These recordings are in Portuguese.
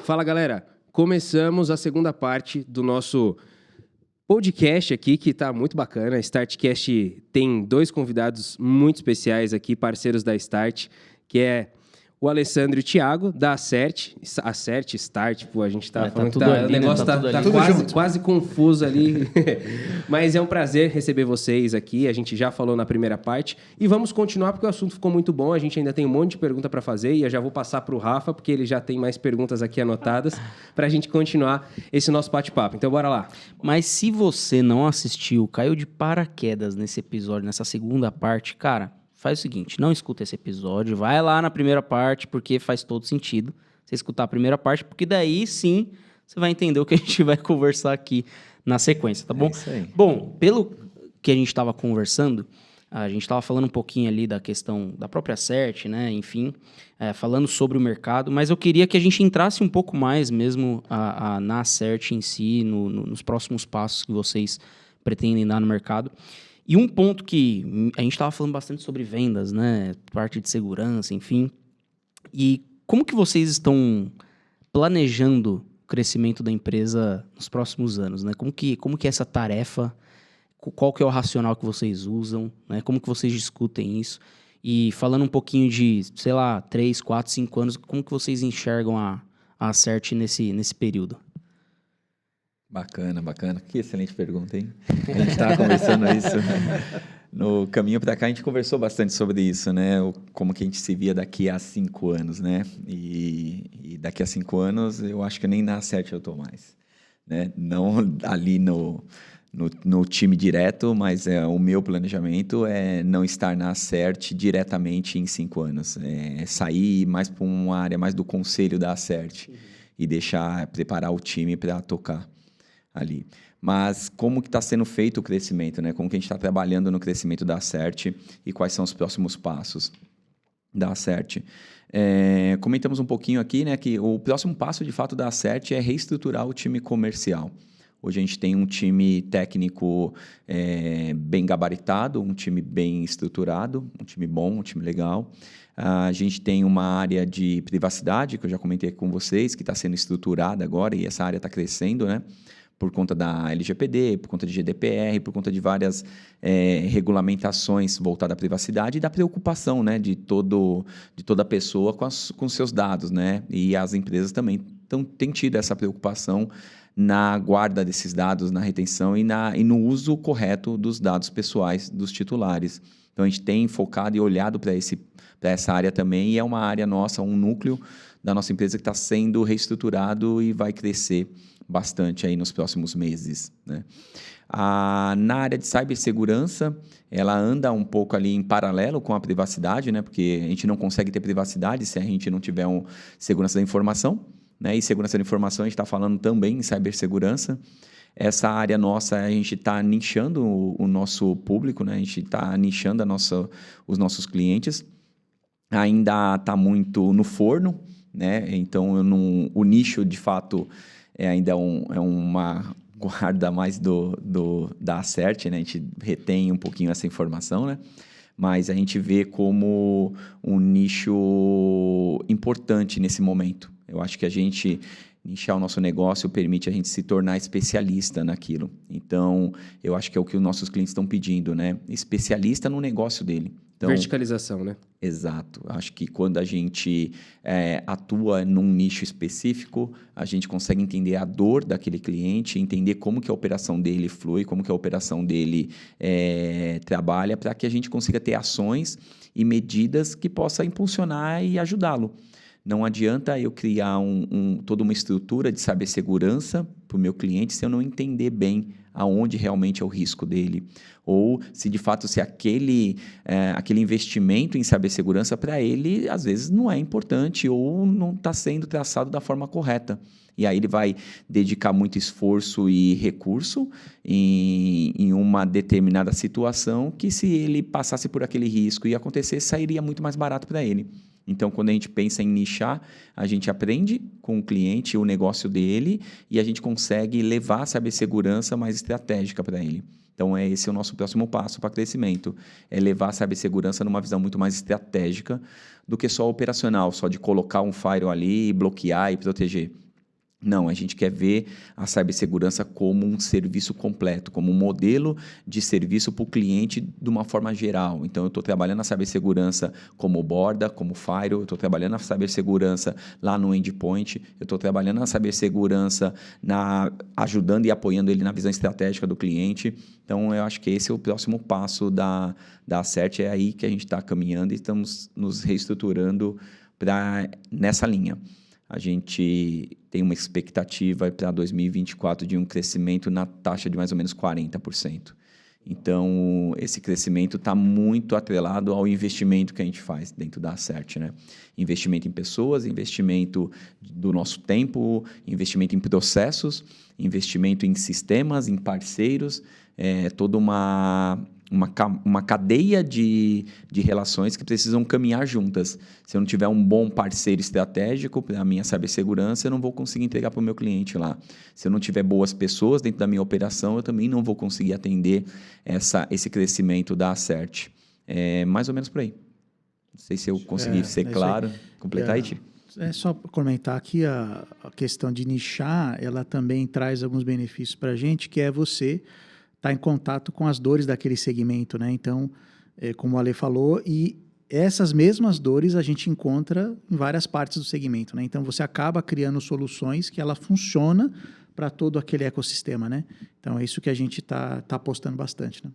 Fala, galera. Começamos a segunda parte do nosso podcast aqui, que tá muito bacana. A Startcast tem 2 convidados muito especiais aqui, parceiros da Start, que é o Alessandro e o Thiago, da Acert. Acert, Start, pô, a gente tá falando tudo que ali, o negócio né? tá Tudo quase confuso ali. Mas é um prazer receber vocês aqui. A gente já falou na primeira parte. E vamos continuar, porque o assunto ficou muito bom. A gente ainda tem um monte de pergunta para fazer. E eu já vou passar pro Rafa, porque ele já tem mais perguntas aqui anotadas, pra gente continuar esse nosso bate-papo. Então, bora lá. Mas se você não assistiu, caiu de paraquedas nesse episódio, nessa segunda parte, cara, faz o seguinte, não escuta esse episódio, vai lá na primeira parte, porque faz todo sentido você escutar a primeira parte, porque daí sim você vai entender o que a gente vai conversar aqui na sequência, tá bom? É isso aí. Bom, pelo que a gente estava conversando, a gente estava falando um pouquinho ali da questão da própria Acert, né? Enfim, falando sobre o mercado, mas eu queria que a gente entrasse um pouco mais mesmo na Acert em si, nos próximos passos que vocês pretendem dar no mercado. E um ponto que a gente estava falando bastante sobre vendas, né? Parte de segurança, enfim. E como que vocês estão planejando o crescimento da empresa nos próximos anos, né? Como que é essa tarefa? Qual que é o racional que vocês usam? Né? Como que vocês discutem isso? E falando um pouquinho de, sei lá, 3, 4, 5 anos, como que vocês enxergam a Acert nesse período? Bacana. Que excelente pergunta, hein? A gente estava conversando isso. No caminho para cá, a gente conversou bastante sobre isso, né? Como que a gente se via daqui a 5 anos, né? E daqui a 5 anos, eu acho que nem na Acert eu estou mais. Né? Não ali no time direto, mas o meu planejamento é não estar na Acert diretamente em 5 anos. É sair mais para uma área mais do conselho da Acert e preparar o time para tocar ali. Mas como que está sendo feito o crescimento, né? Como que a gente está trabalhando no crescimento da Acert e quais são os próximos passos da Acert? Comentamos um pouquinho aqui, né, que o próximo passo, de fato, da Acert é reestruturar o time comercial. Hoje a gente tem um time técnico bem gabaritado, um time bem estruturado, um time bom, um time legal. A gente tem uma área de privacidade, que eu já comentei com vocês, que está sendo estruturada agora e essa área está crescendo, né? Por conta da LGPD, por conta de GDPR, por conta de várias regulamentações voltadas à privacidade e da preocupação, né, de toda pessoa com os seus dados, né? E as empresas também têm tido essa preocupação na guarda desses dados, na retenção e no uso correto dos dados pessoais dos titulares. Então, a gente tem focado e olhado para essa área também, e é uma área nossa, um núcleo da nossa empresa que está sendo reestruturado e vai crescer bastante aí nos próximos meses, né? Na área de cibersegurança, ela anda um pouco ali em paralelo com a privacidade, né? Porque a gente não consegue ter privacidade se a gente não tiver segurança da informação, né? E segurança da informação, a gente está falando também em cibersegurança. Essa área nossa, a gente está nichando o nosso público, né? A gente está nichando os nossos clientes. Ainda está muito no forno, né? Então, o nicho, de fato, ainda é uma guarda mais da Acert, né? A gente retém um pouquinho essa informação, né? Mas a gente vê como um nicho importante nesse momento. Eu acho que a gente nichar o nosso negócio permite a gente se tornar especialista naquilo. Então, eu acho que é o que os nossos clientes estão pedindo, né? Especialista no negócio dele. Então, verticalização, né? Exato. Acho que quando a gente atua num nicho específico, a gente consegue entender a dor daquele cliente, entender como que a operação dele flui, como que a operação dele trabalha, para que a gente consiga ter ações e medidas que possam impulsionar e ajudá-lo. Não adianta eu criar toda uma estrutura de cibersegurança para o meu cliente se eu não entender bem aonde realmente é o risco dele. Ou se, de fato, aquele investimento em cibersegurança para ele, às vezes, não é importante ou não está sendo traçado da forma correta. E aí ele vai dedicar muito esforço e recurso em uma determinada situação que, se ele passasse por aquele risco e acontecesse, sairia muito mais barato para ele. Então, quando a gente pensa em nichar, a gente aprende com o cliente o negócio dele e a gente consegue levar a cibersegurança mais estratégica para ele. Então, esse é o nosso próximo passo para crescimento, é levar a cibersegurança numa visão muito mais estratégica do que só operacional, só de colocar um firewall ali, bloquear e proteger. Não, a gente quer ver a cibersegurança como um serviço completo, como um modelo de serviço para o cliente de uma forma geral. Então, eu estou trabalhando a cibersegurança como borda, como firewall, eu estou trabalhando a cibersegurança lá no endpoint, eu estou trabalhando a cibersegurança ajudando e apoiando ele na visão estratégica do cliente. Então, eu acho que esse é o próximo passo da Acert, é aí que a gente está caminhando e estamos nos reestruturando nessa linha. A gente tem uma expectativa para 2024 de um crescimento na taxa de mais ou menos 40%. Então, esse crescimento está muito atrelado ao investimento que a gente faz dentro da Acert, né? Investimento em pessoas, investimento do nosso tempo, investimento em processos, investimento em sistemas, em parceiros, toda uma cadeia de relações que precisam caminhar juntas. Se eu não tiver um bom parceiro estratégico para a minha cibersegurança, eu não vou conseguir entregar para o meu cliente lá. Se eu não tiver boas pessoas dentro da minha operação, eu também não vou conseguir atender esse crescimento da Acert. É mais ou menos por aí. Não sei se eu consegui ser claro. Completar, Iti? Só comentar aqui, a questão de nichar, ela também traz alguns benefícios para a gente, que é você estar em contato com as dores daquele segmento, né? Então, como o Ale falou, e essas mesmas dores a gente encontra em várias partes do segmento, né? Então, você acaba criando soluções que ela funciona para todo aquele ecossistema, né? Então, é isso que a gente tá apostando bastante, né?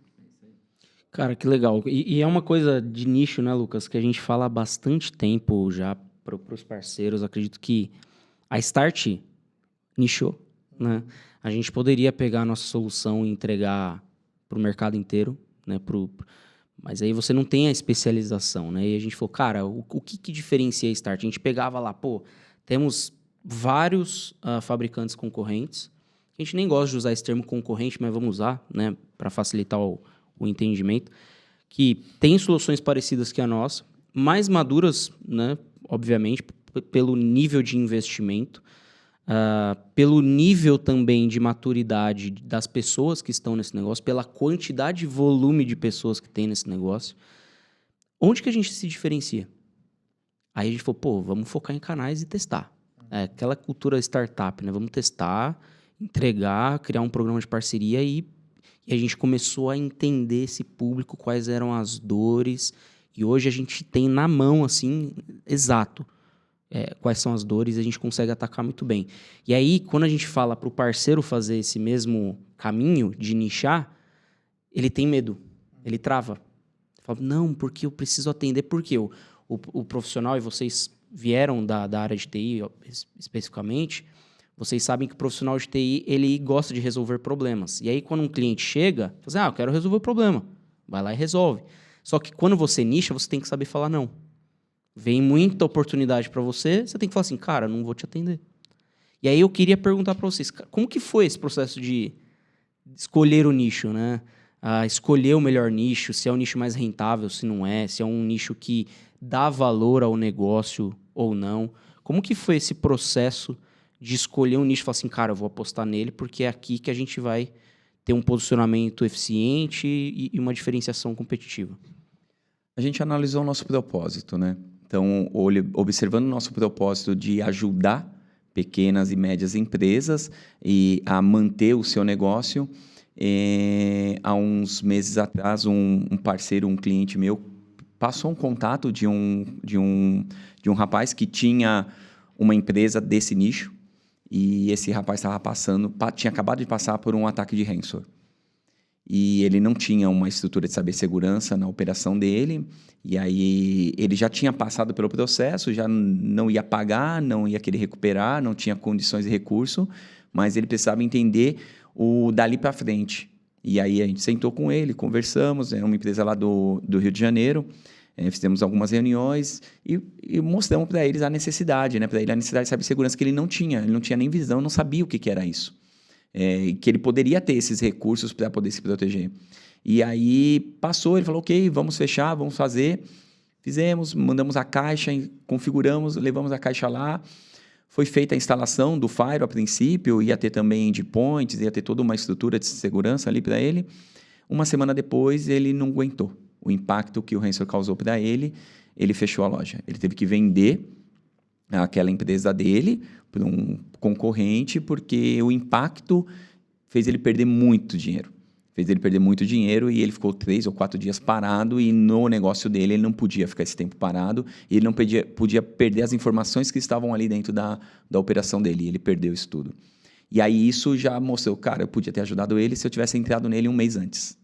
Cara, que legal. E é uma coisa de nicho, né, Lucas, que a gente fala há bastante tempo já para os parceiros. Acredito que a Start nichou, né? A gente poderia pegar a nossa solução e entregar para o mercado inteiro, né? Mas aí você não tem a especialização, né? E a gente falou, cara, o que diferencia a Start? A gente pegava lá, temos vários fabricantes concorrentes. A gente nem gosta de usar esse termo concorrente, mas vamos usar, né? Para facilitar o entendimento, que tem soluções parecidas que a nossa, mais maduras, né? Obviamente, pelo nível de investimento, pelo nível também de maturidade das pessoas que estão nesse negócio, pela quantidade e volume de pessoas que tem nesse negócio. Onde que a gente se diferencia? Aí a gente falou, vamos focar em canais e testar. Aquela cultura startup, né? Vamos testar, entregar, criar um programa de parceria e a gente começou a entender esse público, quais eram as dores, e hoje a gente tem na mão, assim, exato, quais são as dores, e a gente consegue atacar muito bem. E aí, quando a gente fala para o parceiro fazer esse mesmo caminho de nichar, ele tem medo, ele trava. Fala, não, porque eu preciso atender, porque o profissional, e vocês vieram da área de TI especificamente, vocês sabem que o profissional de TI, ele gosta de resolver problemas. E aí, quando um cliente chega, fala assim, eu quero resolver o problema. Vai lá e resolve. Só que quando você nicha, você tem que saber falar não. Vem muita oportunidade para você, você tem que falar assim, cara, não vou te atender. E aí eu queria perguntar para vocês, como que foi esse processo de escolher o nicho, né? Escolher o melhor nicho, se é o nicho mais rentável, se não é, se é um nicho que dá valor ao negócio ou não. Como que foi esse processo de escolher um nicho e falar assim, cara, eu vou apostar nele porque é aqui que a gente vai ter um posicionamento eficiente e uma diferenciação competitiva? A gente analisou o nosso propósito, né? Então, observando o nosso propósito de ajudar pequenas e médias empresas a manter o seu negócio, há uns meses atrás, um parceiro, um cliente meu, passou um contato de um rapaz que tinha uma empresa desse nicho, e esse rapaz tinha acabado de passar por um ataque de ransomware. E ele não tinha uma estrutura de cibersegurança na operação dele, e aí ele já tinha passado pelo processo, já não ia pagar, não ia querer recuperar, não tinha condições de recurso, mas ele precisava entender o dali para frente. E aí a gente sentou com ele, conversamos, é uma empresa lá do Rio de Janeiro, fizemos algumas reuniões e mostramos para eles a necessidade, né? Para ele a necessidade de cibersegurança que ele não tinha nem visão, não sabia o que era isso. Que ele poderia ter esses recursos para poder se proteger. E aí passou, ele falou, ok, vamos fechar, vamos fazer. Fizemos, mandamos a caixa, configuramos, levamos a caixa lá. Foi feita a instalação do Firewall a princípio, ia ter também endpoints, ia ter toda uma estrutura de segurança ali para ele. Uma semana depois, ele não aguentou o impacto que o ransomware causou para ele, ele fechou a loja. Ele teve que vender aquela empresa dele para um concorrente, porque o impacto fez ele perder muito dinheiro. Fez ele perder muito dinheiro e ele ficou 3 ou 4 dias parado, e no negócio dele ele não podia ficar esse tempo parado, e ele não podia perder as informações que estavam ali dentro da operação dele, e ele perdeu isso tudo. E aí isso já mostrou, cara, eu podia ter ajudado ele se eu tivesse entrado nele um mês antes.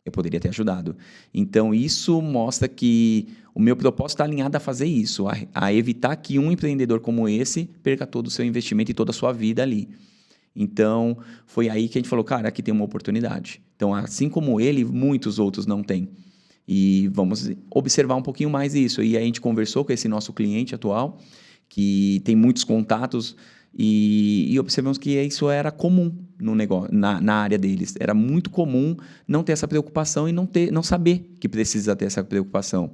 Eu poderia ter ajudado. Então, isso mostra que o meu propósito está alinhado a fazer isso, a evitar que um empreendedor como esse perca todo o seu investimento e toda a sua vida ali. Então, foi aí que a gente falou, cara, aqui tem uma oportunidade. Então, assim como ele, muitos outros não têm. E vamos observar um pouquinho mais isso. E aí a gente conversou com esse nosso cliente atual, que tem muitos contatos, e observamos que isso era comum no negócio, na área deles. Era muito comum não ter essa preocupação e não saber que precisa ter essa preocupação.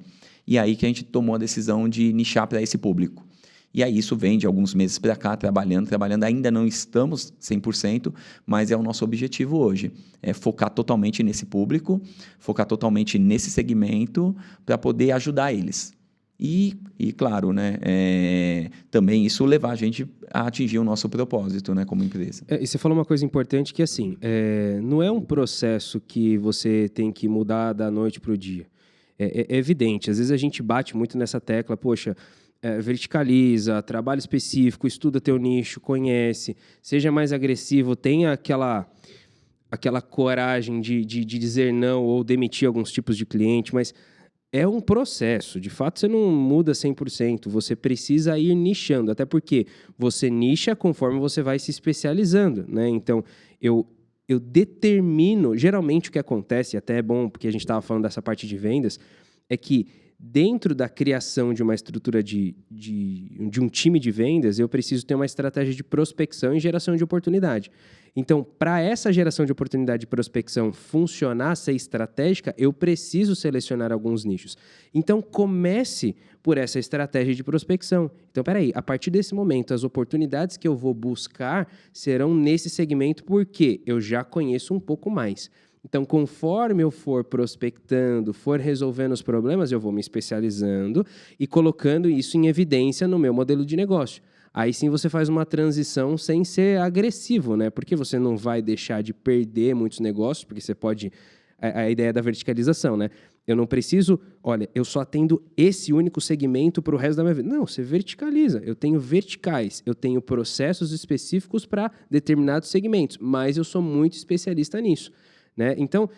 E aí que a gente tomou a decisão de nichar para esse público. E aí isso vem de alguns meses para cá, trabalhando. Ainda não estamos 100%, mas é o nosso objetivo hoje. É focar totalmente nesse público, focar totalmente nesse segmento para poder ajudar eles. E claro, né, também isso levar a gente a atingir o nosso propósito, né, como empresa. E você falou uma coisa importante que, assim, não é um processo que você tem que mudar da noite para o dia. É evidente, às vezes a gente bate muito nessa tecla, poxa, verticaliza, trabalho específico, estuda teu nicho, conhece, seja mais agressivo, tenha aquela coragem de dizer não ou demitir alguns tipos de cliente, mas é um processo. De fato, você não muda 100%. Você precisa ir nichando, até porque você nicha conforme você vai se especializando, né? Então, eu determino... Geralmente, o que acontece, e até é bom, porque a gente estava falando dessa parte de vendas, é que dentro da criação de uma estrutura de um time de vendas, eu preciso ter uma estratégia de prospecção e geração de oportunidade. Então, para essa geração de oportunidade de prospecção funcionar, ser estratégica, eu preciso selecionar alguns nichos. Então, comece por essa estratégia de prospecção. Então, peraí, a partir desse momento, as oportunidades que eu vou buscar serão nesse segmento porque eu já conheço um pouco mais. Então, conforme eu for prospectando, for resolvendo os problemas, eu vou me especializando e colocando isso em evidência no meu modelo de negócio. Aí sim você faz uma transição sem ser agressivo, né? Porque você não vai deixar de perder muitos negócios, porque você pode... A ideia da verticalização, né? Eu não preciso... Olha, eu só atendo esse único segmento para o resto da minha vida. Não, você verticaliza. Eu tenho verticais, eu tenho processos específicos para determinados segmentos, mas eu sou muito especialista nisso, né? Então,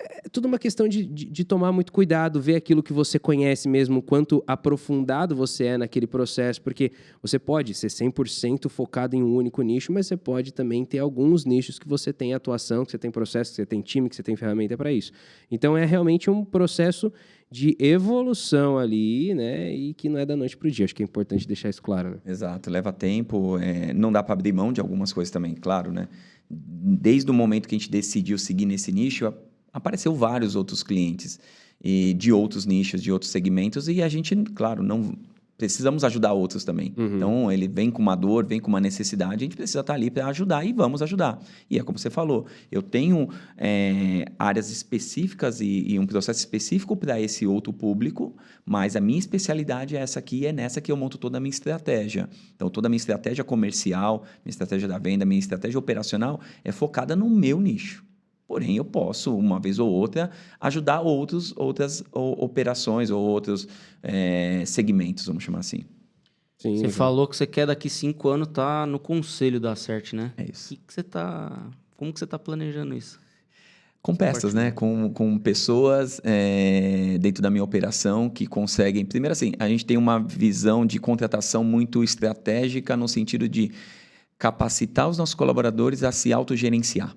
é tudo uma questão de tomar muito cuidado, ver aquilo que você conhece mesmo, quanto aprofundado você é naquele processo, porque você pode ser 100% focado em um único nicho, mas você pode também ter alguns nichos que você tem atuação, que você tem processo, que você tem time, que você tem ferramenta para isso. Então, é realmente um processo de evolução ali, né? E que não é da noite para o dia. Acho que é importante deixar isso claro, né? Exato, leva tempo, não dá para abrir mão de algumas coisas também, claro, né? Desde o momento que a gente decidiu seguir nesse nicho, apareceu vários outros clientes de outros nichos, de outros segmentos, e a gente, claro, não precisamos ajudar outros também. Uhum. Então, ele vem com uma dor, vem com uma necessidade, a gente precisa estar ali para ajudar e vamos ajudar. E é como você falou, eu tenho áreas específicas e um processo específico para esse outro público, mas a minha especialidade é essa aqui, é nessa que eu monto toda a minha estratégia. Então, toda a minha estratégia comercial, minha estratégia da venda, minha estratégia operacional é focada no meu nicho. Porém, eu posso, uma vez ou outra, ajudar outras operações ou outros segmentos, vamos chamar assim. Sim, Você falou que você quer daqui 5 anos estar no conselho da Acert, né? É isso. Como que você está planejando isso? Com peças, né? Com pessoas dentro da minha operação que conseguem... Primeiro, assim, a gente tem uma visão de contratação muito estratégica no sentido de capacitar os nossos colaboradores a se autogerenciar.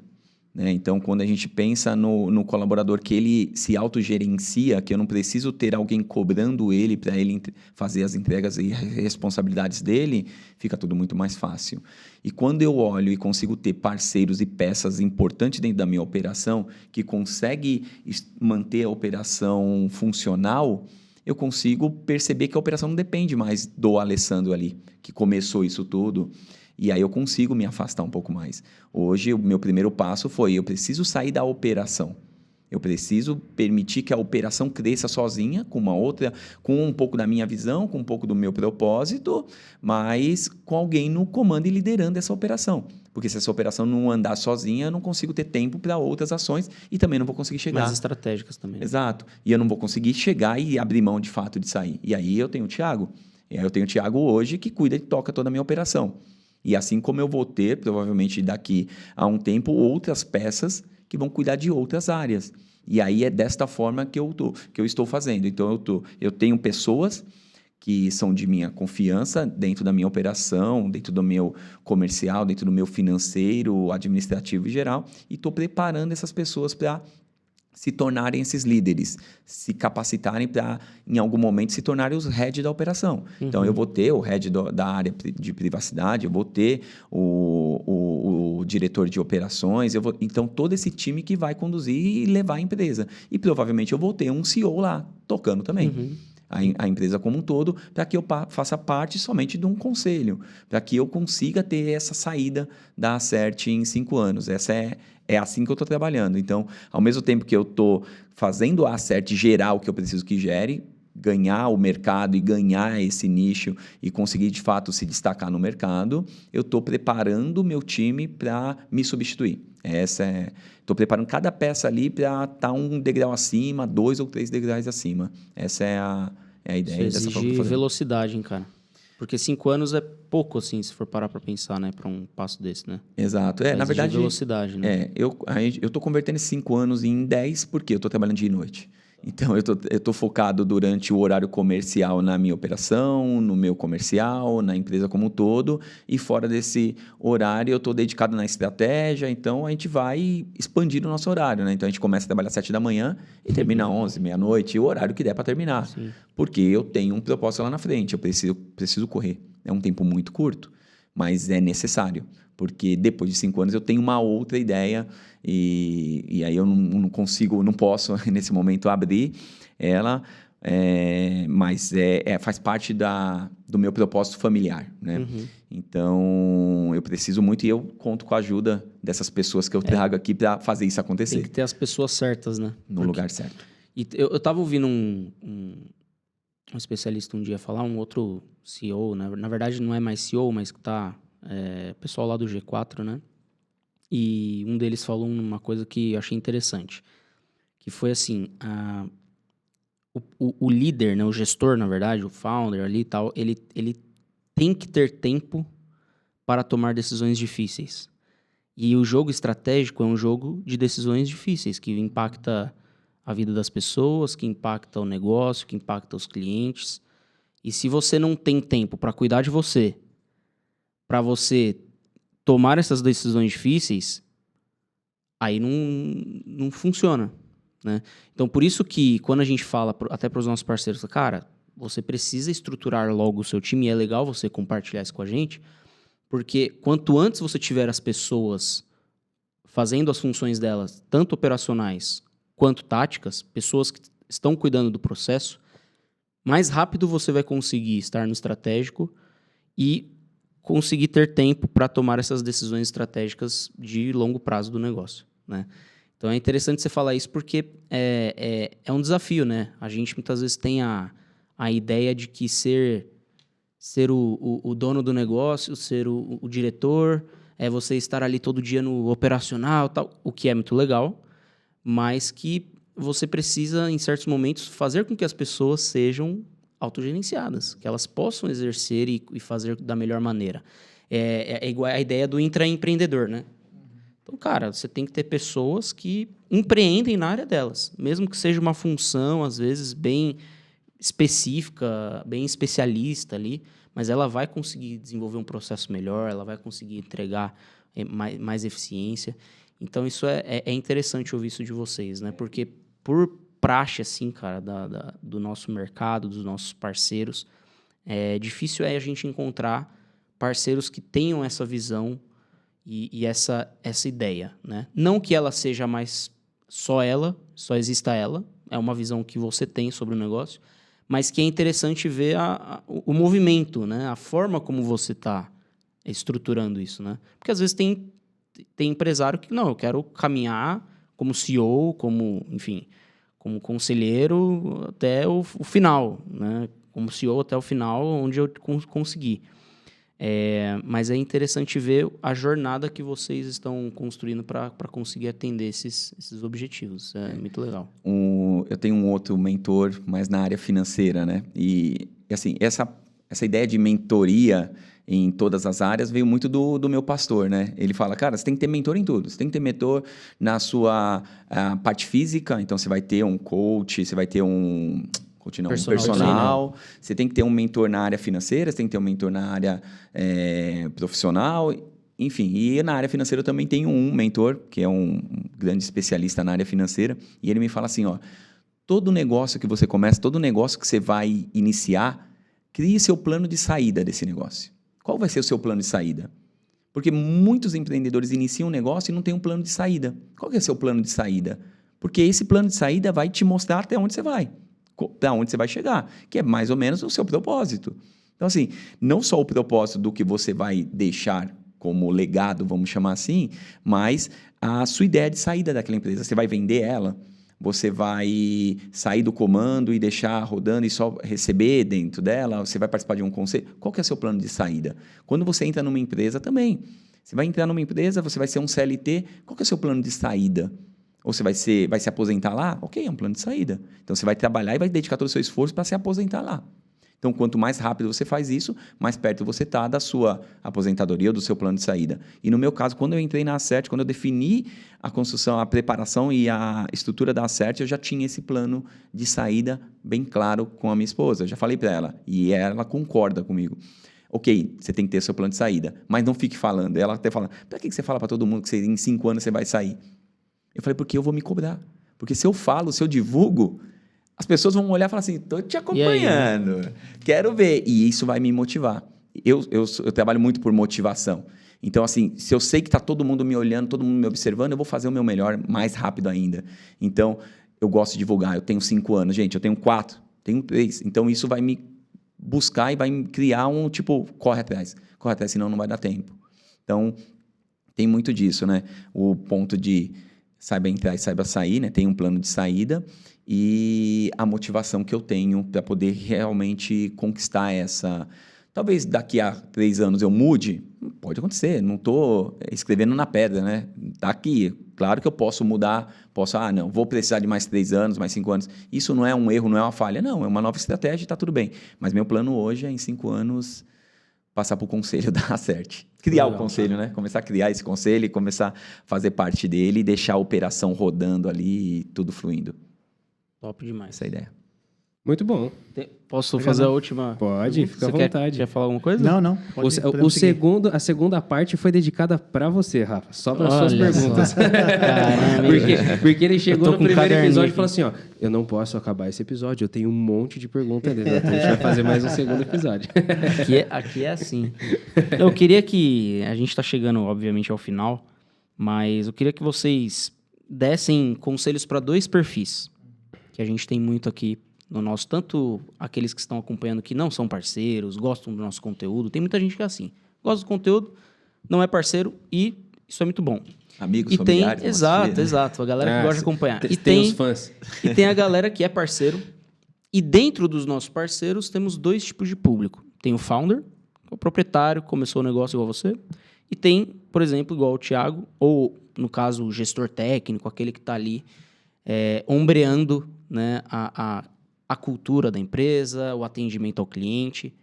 Então, quando a gente pensa no colaborador que ele se autogerencia, que eu não preciso ter alguém cobrando ele para ele fazer as entregas e responsabilidades dele, fica tudo muito mais fácil. E quando eu olho e consigo ter parceiros e peças importantes dentro da minha operação, que consegue manter a operação funcional, eu consigo perceber que a operação não depende mais do Alessandro ali, que começou isso tudo. E aí eu consigo me afastar um pouco mais. Hoje, o meu primeiro passo foi, eu preciso sair da operação. Eu preciso permitir que a operação cresça sozinha, com um pouco da minha visão, com um pouco do meu propósito, mas com alguém no comando e liderando essa operação. Porque se essa operação não andar sozinha, eu não consigo ter tempo para outras ações e também não vou conseguir chegar. Mais estratégicas também. Né? Exato. E eu não vou conseguir chegar e abrir mão de fato de sair. E aí eu tenho o Thiago. E aí eu tenho o Thiago hoje que cuida e toca toda a minha operação. E assim como eu vou ter, provavelmente daqui a um tempo, outras peças que vão cuidar de outras áreas. E aí é desta forma que eu estou fazendo. Então, eu tenho pessoas que são de minha confiança dentro da minha operação, dentro do meu comercial, dentro do meu financeiro, administrativo e geral, e estou preparando essas pessoas para se tornarem esses líderes, se capacitarem para, em algum momento, se tornarem os head da operação. Então, eu vou ter o head da área de privacidade, eu vou ter o diretor de operações, então, todo esse time que vai conduzir e levar a empresa. E, provavelmente, eu vou ter um CEO lá, tocando também. A empresa como um todo, para que eu faça parte somente de um conselho, para que eu consiga ter essa saída da Acert em 5 anos. Essa é assim que eu estou trabalhando. Então, ao mesmo tempo que eu estou fazendo a Acert gerar o que eu preciso que gere, ganhar o mercado e ganhar esse nicho e conseguir, de fato, se destacar no mercado, eu estou preparando o meu time para me substituir. Estou preparando cada peça ali para estar um degrau acima, 2 ou 3 degraus acima. Essa é a ideia. Isso exige velocidade, hein, cara? Porque 5 anos é pouco, assim, se for parar para pensar, né? Para um passo desse, né? Exato. Na verdade, velocidade, né? Eu estou convertendo esses 5 anos em 10 porque eu estou trabalhando dia e noite. Então, eu tô focado durante o horário comercial na minha operação, no meu comercial, na empresa como um todo. E fora desse horário, eu estou dedicado na estratégia. Então, a gente vai expandir o nosso horário, né? Então, a gente começa a trabalhar às 7 da manhã e termina às 11, meia-noite, o horário que der para terminar. Sim. Porque eu tenho um propósito lá na frente, eu preciso correr. É um tempo muito curto, mas é necessário. Porque depois de 5 anos eu tenho uma outra ideia e aí eu não posso nesse momento abrir ela, mas faz parte do meu propósito familiar, né? Então eu preciso muito e eu conto com a ajuda dessas pessoas que eu trago aqui para fazer isso acontecer. Tem que ter as pessoas certas, né? No lugar certo. E eu estava ouvindo um especialista um dia falar, um outro CEO, né? Na verdade não é mais CEO, mas que está... pessoal lá do G4, né? E um deles falou uma coisa que eu achei interessante, que foi assim, o líder, né? O gestor, na verdade, o founder ali e tal, ele tem que ter tempo para tomar decisões difíceis. E o jogo estratégico é um jogo de decisões difíceis, que impacta a vida das pessoas, que impacta o negócio, que impacta os clientes. E se você não tem tempo para cuidar de você, para você tomar essas decisões difíceis, aí não funciona, né? Então, por isso que quando a gente fala até para os nossos parceiros, cara, você precisa estruturar logo o seu time, e é legal você compartilhar isso com a gente, porque quanto antes você tiver as pessoas fazendo as funções delas, tanto operacionais quanto táticas, pessoas que estão cuidando do processo, mais rápido você vai conseguir estar no estratégico e conseguir ter tempo para tomar essas decisões estratégicas de longo prazo do negócio, né? Então, é interessante você falar isso porque é um desafio, né? A gente muitas vezes tem a ideia de que ser o dono do negócio, ser o diretor, é você estar ali todo dia no operacional, tal, o que é muito legal, mas que você precisa, em certos momentos, fazer com que as pessoas sejam autogerenciadas, que elas possam exercer e fazer da melhor maneira. É igual a ideia do intraempreendedor, né? Então, cara, você tem que ter pessoas que empreendem na área delas, mesmo que seja uma função, às vezes, bem específica, bem especialista ali, mas ela vai conseguir desenvolver um processo melhor, ela vai conseguir entregar mais eficiência. Então, isso é interessante ouvir isso de vocês, né? Porque por praxe, assim, cara, do nosso mercado, dos nossos parceiros, difícil a gente encontrar parceiros que tenham essa visão e essa ideia, né? Não que ela seja mais só exista ela, é uma visão que você tem sobre o negócio, mas que é interessante ver o movimento, né? A forma como você está estruturando isso, né? Porque às vezes tem empresário que, não, eu quero caminhar como CEO, enfim, como conselheiro até o final, né? Como CEO até o final, onde eu consegui. Mas é interessante ver a jornada que vocês estão construindo para conseguir atender esses objetivos. É muito legal. Eu tenho um outro mentor, mas na área financeira, né? E assim, essa ideia de mentoria em todas as áreas veio muito do meu pastor, né? Ele fala, cara, você tem que ter mentor em tudo. Você tem que ter mentor na sua parte física, então você vai ter um coach, você vai ter um personal. Você tem que ter um mentor na área financeira, você tem que ter um mentor na área profissional, enfim. E na área financeira eu também tenho um mentor, que é um grande especialista na área financeira, e ele me fala assim, ó, todo negócio que você começa, todo negócio que você vai iniciar, crie seu plano de saída desse negócio. Qual vai ser o seu plano de saída? Porque muitos empreendedores iniciam um negócio e não tem um plano de saída. Qual que é o seu plano de saída? Porque esse plano de saída vai te mostrar até onde você vai, até onde você vai chegar, que é mais ou menos o seu propósito. Então, assim, não só o propósito do que você vai deixar como legado, vamos chamar assim, mas a sua ideia de saída daquela empresa. Você vai vender ela? Você vai sair do comando e deixar rodando e só receber dentro dela? Você vai participar de um conselho? Qual que é o seu plano de saída? Quando você entra numa empresa também, você vai entrar numa empresa, você vai ser um CLT, qual que é o seu plano de saída? Ou você vai se aposentar lá? Ok, é um plano de saída. Então, você vai trabalhar e vai dedicar todo o seu esforço para se aposentar lá. Então, quanto mais rápido você faz isso, mais perto você está da sua aposentadoria ou do seu plano de saída. E no meu caso, quando eu entrei na Acert, quando eu defini a construção, a preparação e a estrutura da Acert, eu já tinha esse plano de saída bem claro com a minha esposa. Eu já falei para ela e ela concorda comigo. Ok, você tem que ter seu plano de saída, mas não fique falando. Ela até fala, para que você fala para todo mundo que em 5 anos você vai sair? Eu falei, porque eu vou me cobrar. Porque se eu falo, se eu divulgo, as pessoas vão olhar e falar assim, estou te acompanhando, quero ver. E isso vai me motivar. Eu trabalho muito por motivação. Então, assim, se eu sei que está todo mundo me olhando, todo mundo me observando, eu vou fazer o meu melhor mais rápido ainda. Então, eu gosto de divulgar. Eu tenho 5 anos, gente, eu tenho 4, tenho 3. Então, isso vai me buscar e vai me criar um, tipo, corre atrás, senão não vai dar tempo. Então, tem muito disso, né? O ponto de saiba entrar e saiba sair, né? Tem um plano de saída e a motivação que eu tenho para poder realmente conquistar essa... Talvez daqui a 3 anos eu mude, pode acontecer, não estou escrevendo na pedra, né? Está aqui, claro que eu posso mudar, não, vou precisar de mais 3 anos, mais 5 anos. Isso não é um erro, não é uma falha, não, é uma nova estratégia e está tudo bem. Mas meu plano hoje é, em 5 anos, passar para o conselho da Acert. Criar o conselho, né? Começar a criar esse conselho e começar a fazer parte dele e deixar a operação rodando ali e tudo fluindo. Top demais. Essa é a ideia. Muito bom. Posso fazer a última? Pode, fica à vontade. Quer falar alguma coisa? Não. A segunda parte foi dedicada para você, Rafa. Só para suas perguntas. porque ele chegou no primeiro episódio e falou assim, ó, eu não posso acabar esse episódio, eu tenho um monte de perguntas dele. Então a gente vai fazer mais um segundo episódio. Aqui é assim. Eu queria que... A gente está chegando, obviamente, ao final, mas eu queria que vocês dessem conselhos para 2 perfis que a gente tem muito aqui no nosso, tanto aqueles que estão acompanhando que não são parceiros, gostam do nosso conteúdo. Tem muita gente que é assim, gosta do conteúdo, não é parceiro e isso é muito bom. Amigos, familiares. Exato. A galera que gosta de acompanhar. Tem os fãs. E tem a galera que é parceiro. E dentro dos nossos parceiros temos 2 tipos de público. Tem o founder, o proprietário, começou o negócio igual você. E tem, por exemplo, igual o Thiago, ou no caso o gestor técnico, aquele que está ali ombreando, né, a cultura da empresa, o atendimento ao cliente.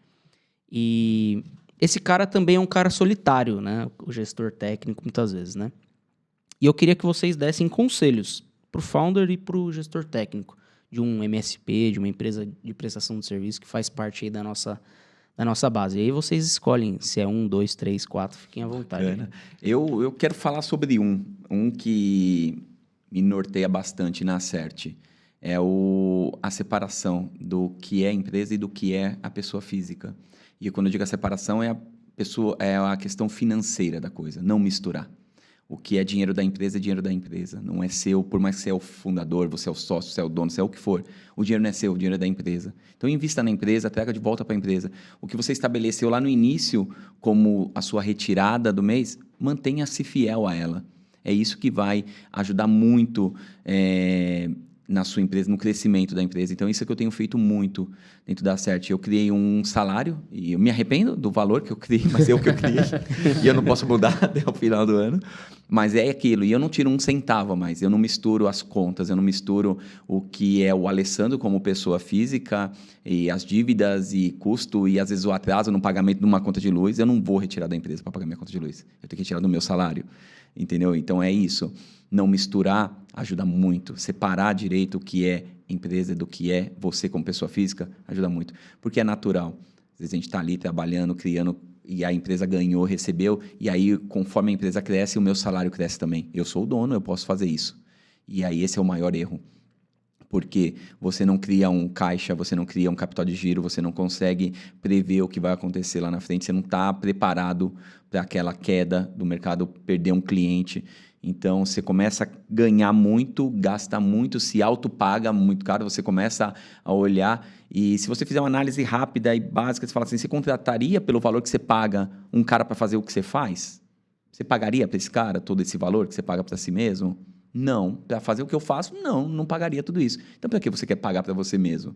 E esse cara também é um cara solitário, né? O gestor técnico, muitas vezes, né? E eu queria que vocês dessem conselhos para o founder e para o gestor técnico de um MSP, de uma empresa de prestação de serviço que faz parte aí da nossa base. E aí vocês escolhem se é 1, 2, 3, 4, fiquem à vontade. Né? Eu quero falar sobre um que me norteia bastante na Acert. É a separação do que é a empresa e do que é a pessoa física. E quando eu digo a separação, é a questão financeira da coisa, não misturar. O que é dinheiro da empresa é dinheiro da empresa. Não é seu, por mais que você é o fundador, você é o sócio, você é o dono, você é o que for. O dinheiro não é seu, o dinheiro é da empresa. Então, invista na empresa, traga de volta para a empresa. O que você estabeleceu lá no início como a sua retirada do mês, mantenha-se fiel a ela. É isso que vai ajudar muito na sua empresa, no crescimento da empresa. Então, isso é que eu tenho feito muito dentro da Cert. Eu criei um salário, e eu me arrependo do valor que eu criei, mas é o que eu criei, e eu não posso mudar até o final do ano. Mas é aquilo, e eu não tiro um centavo a mais, eu não misturo as contas, eu não misturo o que é o Alessandro como pessoa física, e as dívidas e custo, e às vezes o atraso no pagamento de uma conta de luz, eu não vou retirar da empresa para pagar minha conta de luz, eu tenho que retirar do meu salário, entendeu? Então é isso, não misturar ajuda muito, separar direito o que é empresa do que é você como pessoa física ajuda muito, porque é natural, às vezes a gente está ali trabalhando, criando, e a empresa ganhou, recebeu, e aí, conforme a empresa cresce, o meu salário cresce também. Eu sou o dono, eu posso fazer isso. E aí, esse é o maior erro. Porque você não cria um caixa, você não cria um capital de giro, você não consegue prever o que vai acontecer lá na frente, você não está preparado para aquela queda do mercado, perder um cliente. Então, você começa a ganhar muito, gasta muito, se autopaga muito caro, você começa a olhar e se você fizer uma análise rápida e básica, você fala assim, você contrataria pelo valor que você paga um cara para fazer o que você faz? Você pagaria para esse cara todo esse valor que você paga para si mesmo? Não. Para fazer o que eu faço, não pagaria tudo isso. Então, para que você quer pagar para você mesmo?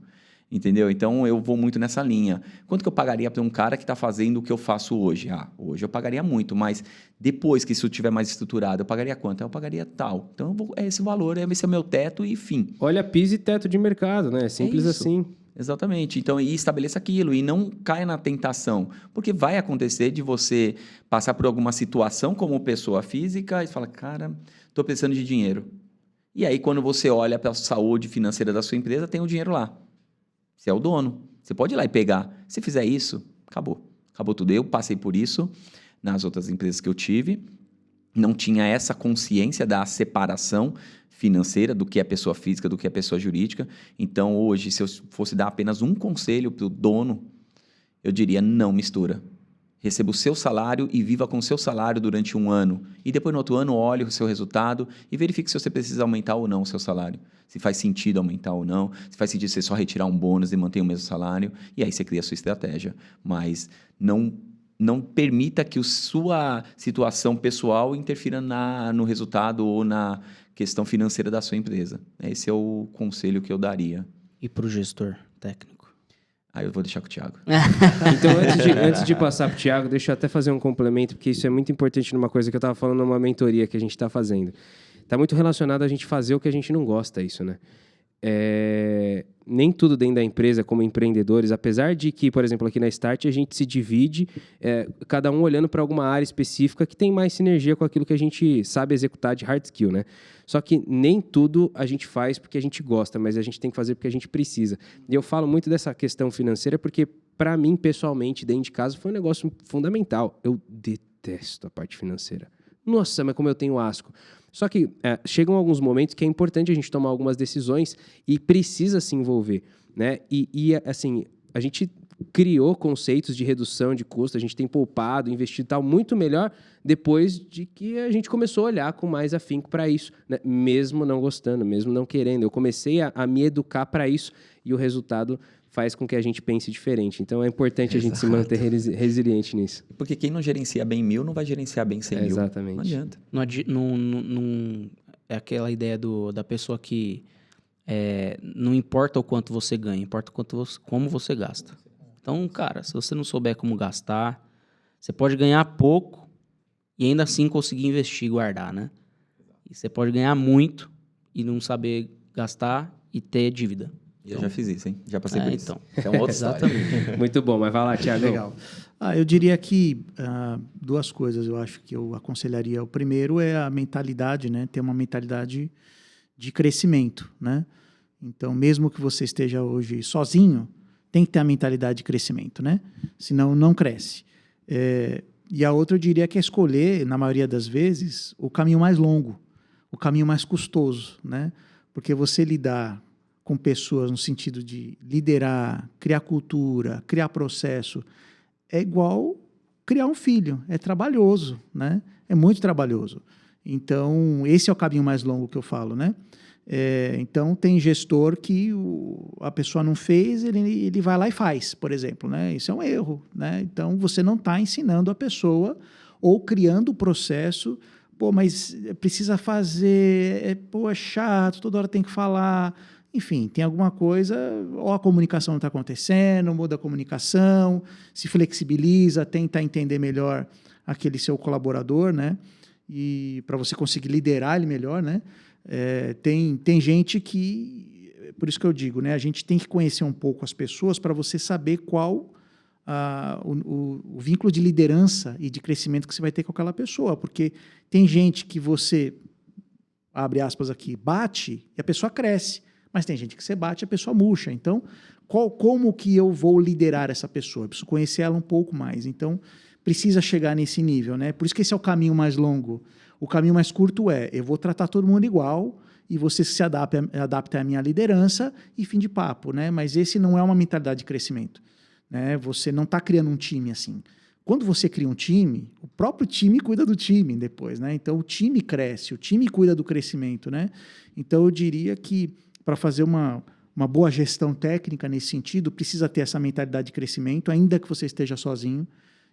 Entendeu? Então, eu vou muito nessa linha. Quanto que eu pagaria para um cara que está fazendo o que eu faço hoje? Hoje eu pagaria muito, mas depois que isso estiver mais estruturado, eu pagaria quanto? Eu pagaria tal. Então, é esse valor, esse é o meu teto e fim. Olha piso e teto de mercado, né? Simples assim. Exatamente. Então, e estabeleça aquilo e não caia na tentação, porque vai acontecer de você passar por alguma situação como pessoa física e fala, cara, estou precisando de dinheiro. E aí, quando você olha para a saúde financeira da sua empresa, tem o dinheiro lá. Você é o dono. Você pode ir lá e pegar. Se fizer isso, acabou. Acabou tudo. Eu passei por isso nas outras empresas que eu tive. Não tinha essa consciência da separação financeira do que é pessoa física, do que é pessoa jurídica. Então, hoje, se eu fosse dar apenas um conselho para o dono, eu diria, não mistura. Receba o seu salário e viva com o seu salário durante um ano. E depois, no outro ano, olhe o seu resultado e verifique se você precisa aumentar ou não o seu salário. Se faz sentido aumentar ou não. Se faz sentido você só retirar um bônus e manter o mesmo salário. E aí você cria a sua estratégia. Mas não permita que a sua situação pessoal interfira no resultado ou na questão financeira da sua empresa. Esse é o conselho que eu daria. E para o gestor técnico? Aí eu vou deixar com o Thiago. Então, antes de passar para o Thiago, deixa eu até fazer um complemento, porque isso é muito importante numa coisa que eu estava falando numa mentoria que a gente está fazendo. Está muito relacionado a gente fazer o que a gente não gosta, isso, né? Nem tudo dentro da empresa, como empreendedores, apesar de que, por exemplo, aqui na Start, a gente se divide, cada um olhando para alguma área específica que tem mais sinergia com aquilo que a gente sabe executar de hard skill, né? Só que nem tudo a gente faz porque a gente gosta, mas a gente tem que fazer porque a gente precisa. E eu falo muito dessa questão financeira porque, para mim, pessoalmente, dentro de casa, foi um negócio fundamental. Eu detesto a parte financeira. Nossa, mas como eu tenho asco. Só que chegam alguns momentos que é importante a gente tomar algumas decisões e precisa se envolver, né? E assim, a gente criou conceitos de redução de custo, a gente tem poupado, investido tal, muito melhor depois de que a gente começou a olhar com mais afinco para isso, né? Mesmo não gostando, mesmo não querendo. Eu comecei a me educar para isso e o resultado faz com que a gente pense diferente. Então, é importante a gente se manter resiliente nisso. Porque quem não gerencia bem 1.000 não vai gerenciar bem 100 mil. Exatamente. Não adianta. Não é aquela ideia da pessoa que não importa o quanto você ganha, importa como você gasta. Então, cara, se você não souber como gastar, você pode ganhar pouco e ainda assim conseguir investir e guardar, né? E você pode ganhar muito e não saber gastar e ter dívida. Eu já fiz isso, hein? Já passei por isso. Então. É uma outra história. Exatamente. Muito bom, mas vai lá, Thiago. Legal. Eu diria que duas coisas eu acho que eu aconselharia. O primeiro é a mentalidade, né? Ter uma mentalidade de crescimento, né? Então, mesmo que você esteja hoje sozinho, tem que ter a mentalidade de crescimento, né? Senão, não cresce. E a outra eu diria que é escolher, na maioria das vezes, o caminho mais longo, o caminho mais custoso, né? Porque você lidar com pessoas no sentido de liderar, criar cultura, criar processo, é igual criar um filho. É trabalhoso, né? É muito trabalhoso. Então, esse é o caminho mais longo que eu falo, né? Então, tem gestor que a pessoa não fez, ele vai lá e faz, por exemplo, né? Isso é um erro, né? Então, você não está ensinando a pessoa ou criando o processo pô, mas precisa fazer, pô, é chato, toda hora tem que falar. Enfim, tem alguma coisa, ou a comunicação não está acontecendo, muda a comunicação, se flexibiliza, tenta entender melhor aquele seu colaborador, né? E para você conseguir liderar ele melhor, né? Tem gente que, por isso que eu digo, né? A gente tem que conhecer um pouco as pessoas para você saber qual o vínculo de liderança e de crescimento que você vai ter com aquela pessoa, porque tem gente que você, abre aspas aqui, bate e a pessoa cresce, mas tem gente que você bate e a pessoa murcha. Então, como que eu vou liderar essa pessoa? Eu preciso conhecer ela um pouco mais. Então, precisa chegar nesse nível, né? Por isso que esse é o caminho mais longo. O caminho mais curto eu vou tratar todo mundo igual e você se adapta à minha liderança e fim de papo, né? Mas esse não é uma mentalidade de crescimento, né? Você não está criando um time assim. Quando você cria um time, o próprio time cuida do time depois, né? Então, o time cresce, o time cuida do crescimento, né? Então, eu diria que para fazer uma boa gestão técnica nesse sentido, precisa ter essa mentalidade de crescimento, ainda que você esteja sozinho.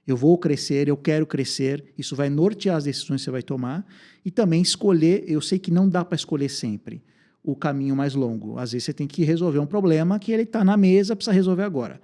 Eu vou crescer, eu quero crescer, isso vai nortear as decisões que você vai tomar. E também escolher, eu sei que não dá para escolher sempre o caminho mais longo. Às vezes você tem que resolver um problema que ele está na mesa, precisa resolver agora.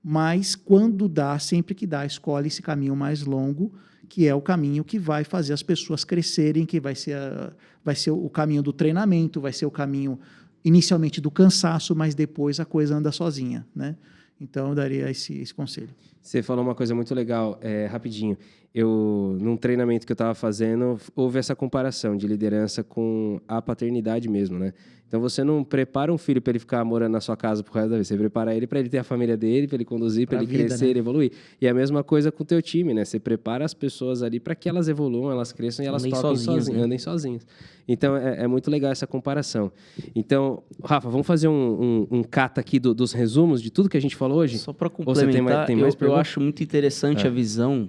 Mas quando dá, sempre que dá, escolhe esse caminho mais longo, que é o caminho que vai fazer as pessoas crescerem, que vai ser o caminho do treinamento, vai ser o caminho inicialmente do cansaço, mas depois a coisa anda sozinha, né? Então, eu daria esse conselho. Você falou uma coisa muito legal, rapidinho. Num treinamento que eu estava fazendo, houve essa comparação de liderança com a paternidade mesmo, né? Então, você não prepara um filho para ele ficar morando na sua casa por resto da vida. Você prepara ele para ele ter a família dele, para ele conduzir, para ele crescer, ele evoluir. E a mesma coisa com o teu time, né? Você prepara as pessoas ali para que elas evoluam, elas cresçam e elas andem sozinhas. Então, é muito legal essa comparação. Então, Rafa, vamos fazer um cata aqui dos resumos de tudo que a gente falou hoje? Só para complementar, eu acho muito interessante a visão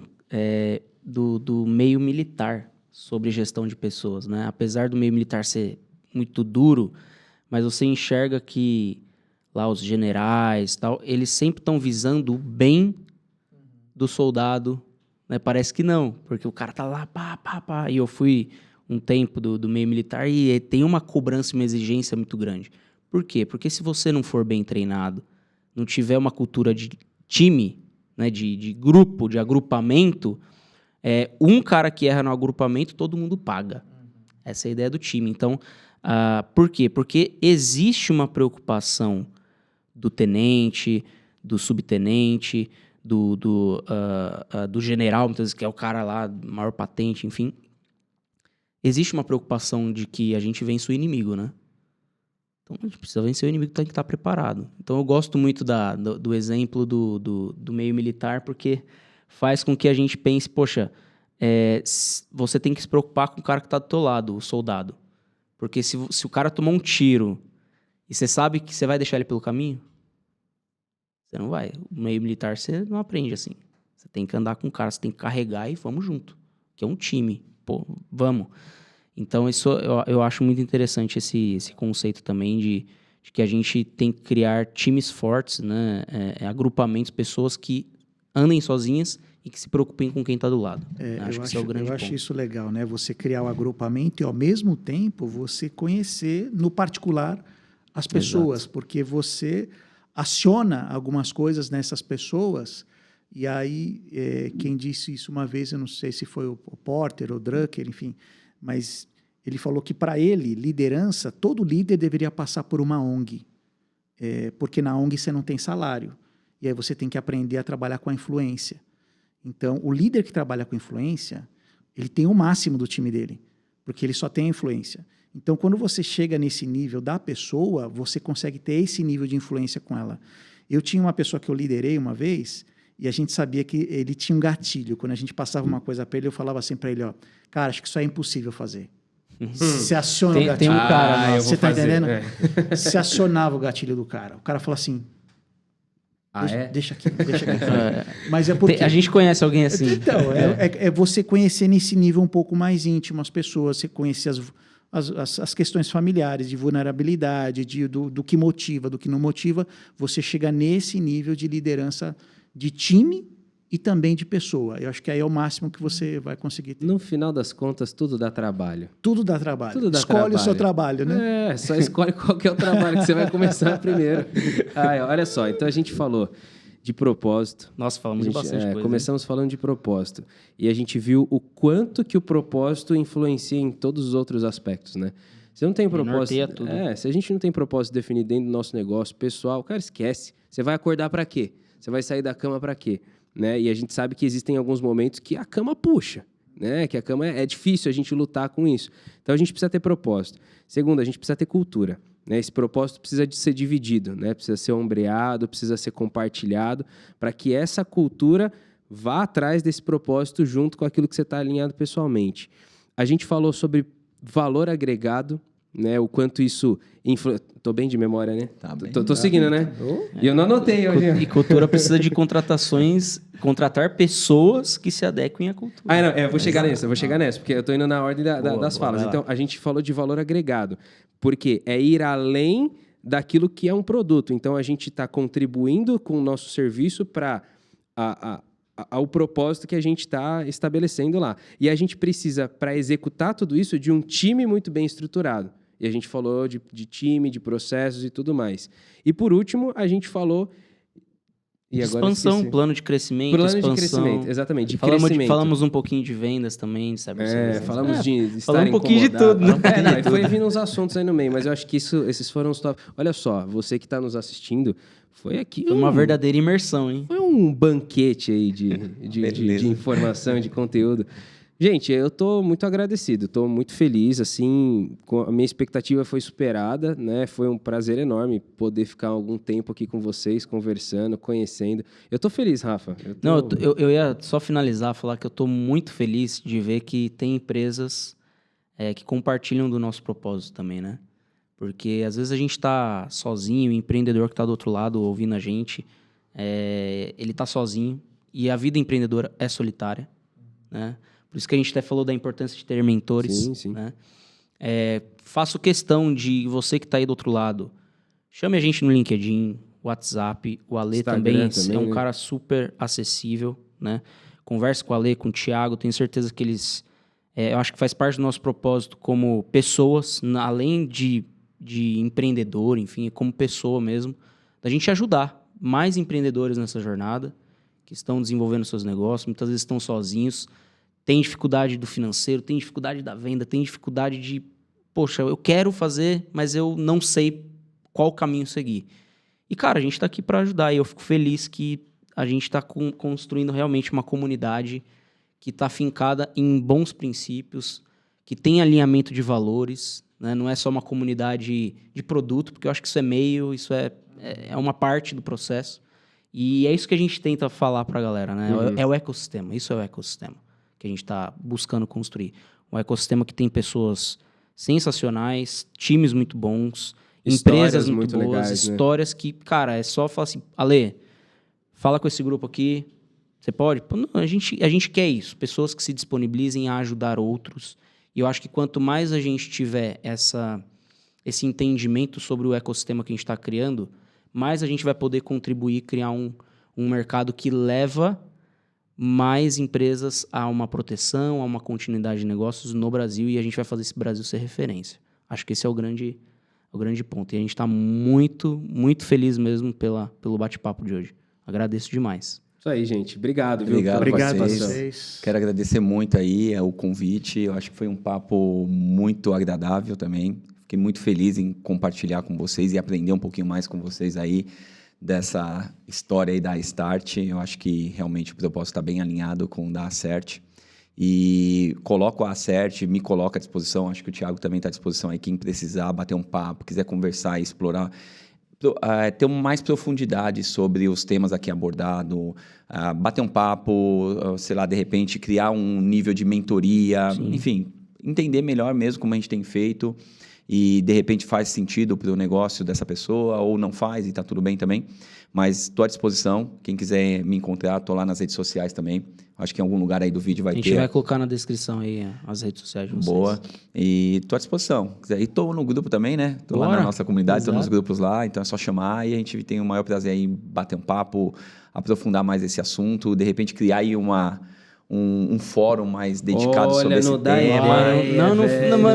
do meio militar sobre gestão de pessoas, né? Apesar do meio militar ser muito duro, mas você enxerga que lá os generais, tal, eles sempre estão visando o bem do soldado, né? Parece que não, porque o cara tá lá, pá. E eu fui um tempo do meio militar e tem uma cobrança e uma exigência muito grande. Por quê? Porque se você não for bem treinado, não tiver uma cultura de time, né, de grupo, de agrupamento, um cara que erra no agrupamento, todo mundo paga. Essa é a ideia do time. Então, por quê? Porque existe uma preocupação do tenente, do subtenente, do general, muitas vezes, que é o cara lá, maior patente, enfim. Existe uma preocupação de que a gente vence o inimigo, né? Então, a gente precisa vencer o inimigo, tem que estar preparado. Então, eu gosto muito do exemplo do meio militar, porque faz com que a gente pense, poxa, você tem que se preocupar com o cara que está do teu lado, o soldado. Porque se o cara tomar um tiro e você sabe que você vai deixar ele pelo caminho, você não vai. O meio militar você não aprende assim. Você tem que andar com o cara, você tem que carregar e vamos junto. Que é um time. Pô, vamos. Então, isso eu acho muito interessante esse conceito também de que a gente tem que criar times fortes, né? Agrupamentos, pessoas que andem sozinhas e que se preocupem com quem está do lado. Acho que esse é o grande ponto. Eu acho isso legal, né? Você criar o agrupamento e, ao mesmo tempo, você conhecer, no particular, as pessoas. Exato. Porque você aciona algumas coisas nessas pessoas. E aí, quem disse isso uma vez, eu não sei se foi o Porter ou o Drucker, enfim, mas ele falou que, para ele, liderança, todo líder deveria passar por uma ONG. Porque na ONG você não tem salário. E aí você tem que aprender a trabalhar com a influência. Então, o líder que trabalha com influência, ele tem o máximo do time dele, porque ele só tem a influência. Então, quando você chega nesse nível da pessoa, você consegue ter esse nível de influência com ela. Eu tinha uma pessoa que eu liderei uma vez, e a gente sabia que ele tinha um gatilho. Quando a gente passava uma coisa para ele, eu falava assim para ele, cara, acho que isso é impossível fazer. Você aciona o gatilho. Tem um cara, você está entendendo? Você acionava o gatilho do cara. O cara fala assim, deixa aqui. Mas é porque... A gente conhece alguém assim. Então, é você conhecer nesse nível um pouco mais íntimo as pessoas, você conhecer as questões familiares, de vulnerabilidade, do que motiva, do que não motiva, você chega nesse nível de liderança de time e também de pessoa. Eu acho que aí é o máximo que você vai conseguir ter. No final das contas, tudo dá trabalho. Tudo dá trabalho. Tudo dá Escolhe trabalho. o seu trabalho, né? Só escolhe qual que é o trabalho que você vai começar primeiro. Olha só, então a gente falou de propósito. Nossa, falamos de bastante coisa. Começamos falando de propósito. E a gente viu o quanto que o propósito influencia em todos os outros aspectos, né? Se não tem propósito, tudo. Se a gente não tem propósito definido dentro do nosso negócio pessoal, cara, esquece. Você vai acordar para quê? Você vai sair da cama para quê? Né? E a gente sabe que existem alguns momentos que a cama puxa, né? Que a cama é difícil a gente lutar com isso. Então a gente precisa ter propósito. Segundo, a gente precisa ter cultura, né? Esse propósito precisa de ser dividido, né? Precisa ser ombreado, precisa ser compartilhado para que essa cultura vá atrás desse propósito junto com aquilo que você está alinhado pessoalmente. A gente falou sobre valor agregado, né? O quanto isso Tô bem de memória, né? Tá bem. Tô seguindo, né? E eu não anotei hoje. E cultura precisa de contratar pessoas que se adequem à cultura. Não, eu vou chegar nessa, porque eu tô indo na ordem das falas. vai lá. Então, a gente falou de valor agregado, porque é ir além daquilo que é um produto. Então, a gente está contribuindo com o nosso serviço para ao propósito que a gente está estabelecendo lá. E a gente precisa, para executar tudo isso, de um time muito bem estruturado. E a gente falou de time, de processos e tudo mais. E, por último, a gente falou... E expansão, plano de crescimento, expansão. De crescimento, exatamente, de crescimento. Falamos um pouquinho de vendas também, de cybersegurança. Falamos de estar falamos um pouquinho de tudo, né? Foi vindo uns assuntos aí no meio, mas eu acho que esses foram os top. Olha só, você que está nos assistindo, foi aqui... Foi uma verdadeira imersão, hein? Foi um banquete aí de informação e de conteúdo. Gente, eu tô muito agradecido, tô muito feliz, assim, a minha expectativa foi superada, né? Foi um prazer enorme poder ficar algum tempo aqui com vocês, conversando, conhecendo. Eu tô feliz, Rafa. Eu ia só finalizar, falar que eu tô muito feliz de ver que tem empresas que compartilham do nosso propósito também, né? Porque às vezes a gente tá sozinho, o empreendedor que tá do outro lado ouvindo a gente, ele tá sozinho e a vida empreendedora é solitária, né? Por isso que a gente até falou da importância de ter mentores. Sim. Né? Faço questão de você que está aí do outro lado, chame a gente no LinkedIn, WhatsApp. O Ale também é um cara super acessível. Né? Converse com o Ale, com o Thiago. Tenho certeza que eles... eu acho que faz parte do nosso propósito como pessoas, além de empreendedor, enfim, como pessoa mesmo, da gente ajudar mais empreendedores nessa jornada, que estão desenvolvendo seus negócios, muitas vezes estão sozinhos, tem dificuldade do financeiro, tem dificuldade da venda, tem dificuldade de... Poxa, eu quero fazer, mas eu não sei qual caminho seguir. E, cara, a gente está aqui para ajudar. E eu fico feliz que a gente está construindo realmente uma comunidade que está fincada em bons princípios, que tem alinhamento de valores, né? Não é só uma comunidade de produto, porque eu acho que isso é meio, isso é uma parte do processo. E é isso que a gente tenta falar para a galera, né? É o ecossistema, isso é o ecossistema que a gente está buscando construir. Um ecossistema que tem pessoas sensacionais, times muito bons, empresas muito boas, legais, histórias, né? Que, cara, é só falar assim, Ale, fala com esse grupo aqui, você pode? Pô, não, a gente quer isso, pessoas que se disponibilizem a ajudar outros. E eu acho que quanto mais a gente tiver esse entendimento sobre o ecossistema que a gente está criando, mais a gente vai poder contribuir, criar um mercado que leva mais empresas a uma proteção, a uma continuidade de negócios no Brasil, e a gente vai fazer esse Brasil ser referência. Acho que esse é o grande ponto. E a gente está muito, muito feliz mesmo pelo bate-papo de hoje. Agradeço demais. Isso aí, gente. Obrigado. Obrigado a vocês. Quero agradecer muito aí o convite. Eu acho que foi um papo muito agradável também. Fiquei muito feliz em compartilhar com vocês e aprender um pouquinho mais com vocês aí dessa história aí da Start. Eu acho que realmente o propósito está bem alinhado com o da Acert. E coloco a Acert, me coloco à disposição. Acho que o Thiago também está à disposição aí. Quem precisar bater um papo, quiser conversar e explorar, ter mais profundidade sobre os temas aqui abordados, bater um papo, sei lá, de repente criar um nível de mentoria, enfim, entender melhor mesmo como a gente tem feito. e de repente faz sentido para o negócio dessa pessoa ou não faz e está tudo bem também. Mas estou à disposição. Quem quiser me encontrar, estou lá nas redes sociais também. Acho que em algum lugar aí do vídeo vai ter. A gente vai colocar na descrição aí as redes sociais de vocês. Boa. E estou à disposição. E estou no grupo também, né? Estou lá na nossa comunidade, estou nos grupos lá. Então é só chamar e a gente tem o maior prazer aí em bater um papo, aprofundar mais esse assunto, de repente criar aí um fórum mais dedicado sobre esse tema.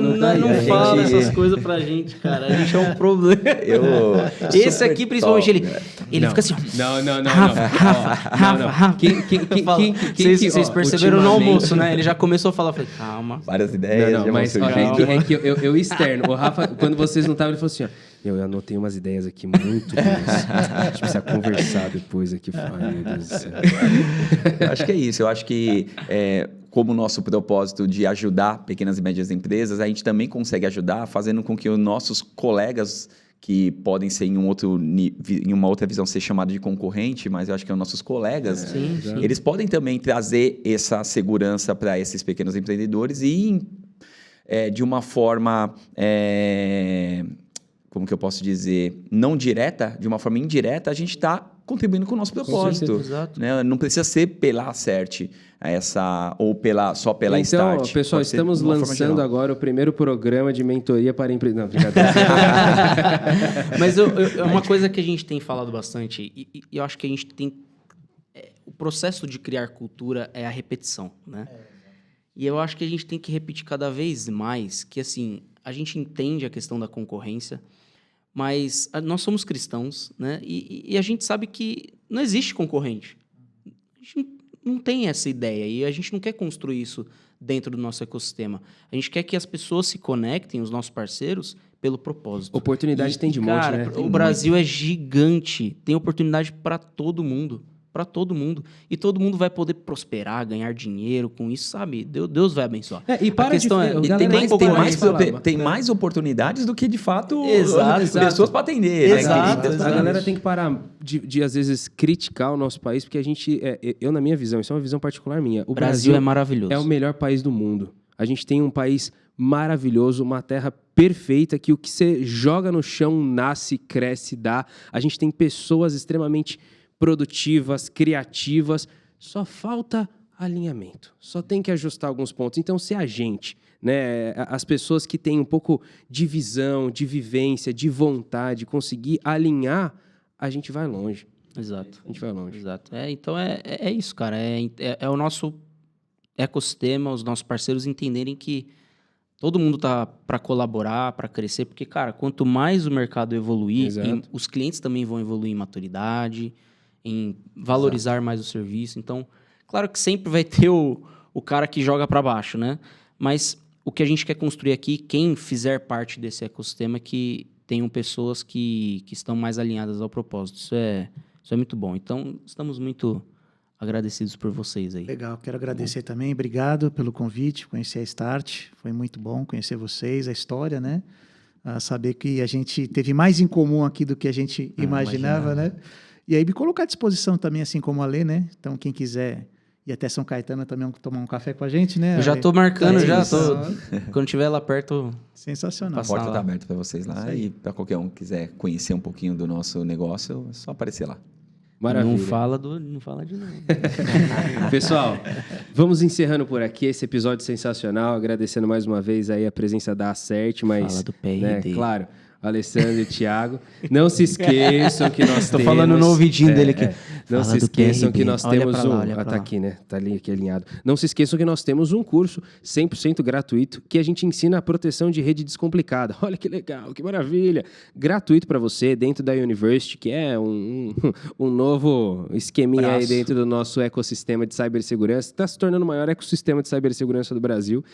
Não fala essas coisas pra gente, cara. A gente é um problema. Esse aqui, principalmente, ele fica assim... Não. Rafa. Vocês perceberam no almoço, né? Ele já começou a falar, eu falei, calma. Várias ideias. Não, mas é que eu externo. O Rafa, quando vocês não estavam, ele falou assim, ó, eu anotei umas ideias aqui muito boas. A gente precisa conversar depois aqui. Ai, meu Deus do céu. Eu acho que é isso. Eu acho que, como o nosso propósito de ajudar pequenas e médias empresas, a gente também consegue ajudar fazendo com que os nossos colegas, que podem ser em uma outra visão ser chamado de concorrente, mas eu acho que são nossos colegas, eles podem também trazer essa segurança para esses pequenos empreendedores e de uma forma... como que eu posso dizer, não direta, de uma forma indireta, a gente está contribuindo com o nosso propósito. Exato. Né? Não precisa ser pela Acert, ou só pela Start. Então, pessoal, estamos lançando agora o primeiro programa de mentoria para empresas. Não, brincadeira. Mas é uma coisa que a gente tem falado bastante, e eu acho que a gente tem... o processo de criar cultura é a repetição, né? E eu acho que a gente tem que repetir cada vez mais, que assim, a gente entende a questão da concorrência, mas nós somos cristãos, né? E a gente sabe que não existe concorrente. A gente não tem essa ideia e a gente não quer construir isso dentro do nosso ecossistema. A gente quer que as pessoas se conectem, os nossos parceiros, pelo propósito. Oportunidade tem de monte, cara, né? O Brasil é gigante, tem oportunidade para todo mundo. Para todo mundo. E todo mundo vai poder prosperar, ganhar dinheiro com isso, sabe? Deus vai abençoar. E para a questão tem mais oportunidades do que, de fato, Exato. pessoas para atender. Exato. Né? A galera tem que parar de, às vezes, criticar o nosso país, porque a gente... eu, na minha visão, isso é uma visão particular minha. O Brasil é maravilhoso. É o melhor país do mundo. A gente tem um país maravilhoso, uma terra perfeita, que o que você joga no chão nasce, cresce, dá. A gente tem pessoas extremamente produtivas, criativas, só falta alinhamento. Só tem que ajustar alguns pontos. Então, se a gente, né, as pessoas que têm um pouco de visão, de vivência, de vontade, conseguir alinhar, a gente vai longe. Exato. A gente vai longe. Exato. Então, é isso, cara. É o nosso ecossistema, os nossos parceiros entenderem que todo mundo tá para colaborar, para crescer, porque, cara, quanto mais o mercado evoluir, os clientes também vão evoluir em maturidade, em valorizar mais o serviço. Então, claro que sempre vai ter o cara que joga para baixo, né? Mas o que a gente quer construir aqui, quem fizer parte desse ecossistema, que tenham pessoas que estão mais alinhadas ao propósito. Isso é muito bom. Então, estamos muito agradecidos por vocês aí. Legal, quero agradecer também. Obrigado pelo convite, conhecer a Start. Foi muito bom conhecer vocês, a história, né? Saber que a gente teve mais em comum aqui do que a gente imaginava, né? E aí me colocar à disposição também, assim como a Lê, né? Então, quem quiser ir até São Caetano também tomar um café com a gente, né? Eu já estou marcando, quando estiver lá perto... Sensacional. A porta está aberta para vocês lá e para qualquer um que quiser conhecer um pouquinho do nosso negócio, é só aparecer lá. Maravilha. Não fala de novo. Pessoal, vamos encerrando por aqui esse episódio sensacional, agradecendo mais uma vez aí a presença da Acert, mas... Fala do PRD. Né, claro... Alessandro e Thiago. Não se esqueçam que nós temos... Tô falando no ouvidinho dele aqui. Não se esqueçam que nós temos um... Tá aqui, né? Tá ali, aqui alinhado. Não se esqueçam que nós temos um curso 100% gratuito que a gente ensina a proteção de rede descomplicada. Olha que legal, que maravilha. Gratuito para você, dentro da University, que é um novo esqueminha aí dentro do nosso ecossistema de cibersegurança. Está se tornando o maior ecossistema de cibersegurança do Brasil.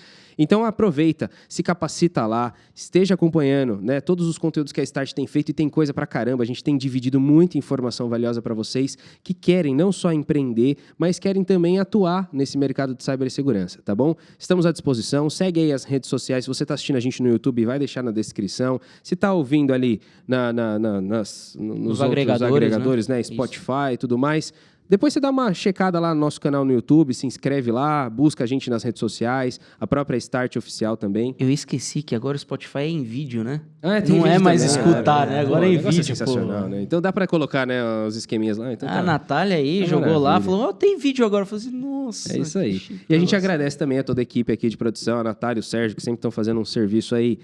Então aproveita, se capacita lá, esteja acompanhando, né, todos os conteúdos que a Start tem feito e tem coisa pra caramba. A gente tem dividido muita informação valiosa para vocês que querem não só empreender, mas querem também atuar nesse mercado de cibersegurança, tá bom? Estamos à disposição, segue aí as redes sociais. Se você está assistindo a gente no YouTube, vai deixar na descrição. Se está ouvindo ali nos outros agregadores, né, Spotify e tudo mais, Depois você dá uma checada lá no nosso canal no YouTube, se inscreve lá, busca a gente nas redes sociais, a própria Start Oficial também. Eu esqueci que agora o Spotify é em vídeo, né? Tem Não é vídeo mais também, escutar, né? Agora é em o negócio vídeo, sensacional, pô. né? Então dá pra colocar, né, os esqueminhas lá. Então A Natália aí jogou lá, maravilha. falou, tem vídeo agora. Eu falei assim, nossa. É isso aí. que chique. E a gente Nossa. agradece também a toda a equipe aqui de produção, a Natália e o Sérgio, que sempre estão fazendo um serviço aí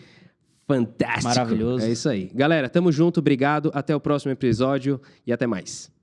fantástico. Maravilhoso. É isso aí. Galera, tamo junto, obrigado, até o próximo episódio e até mais.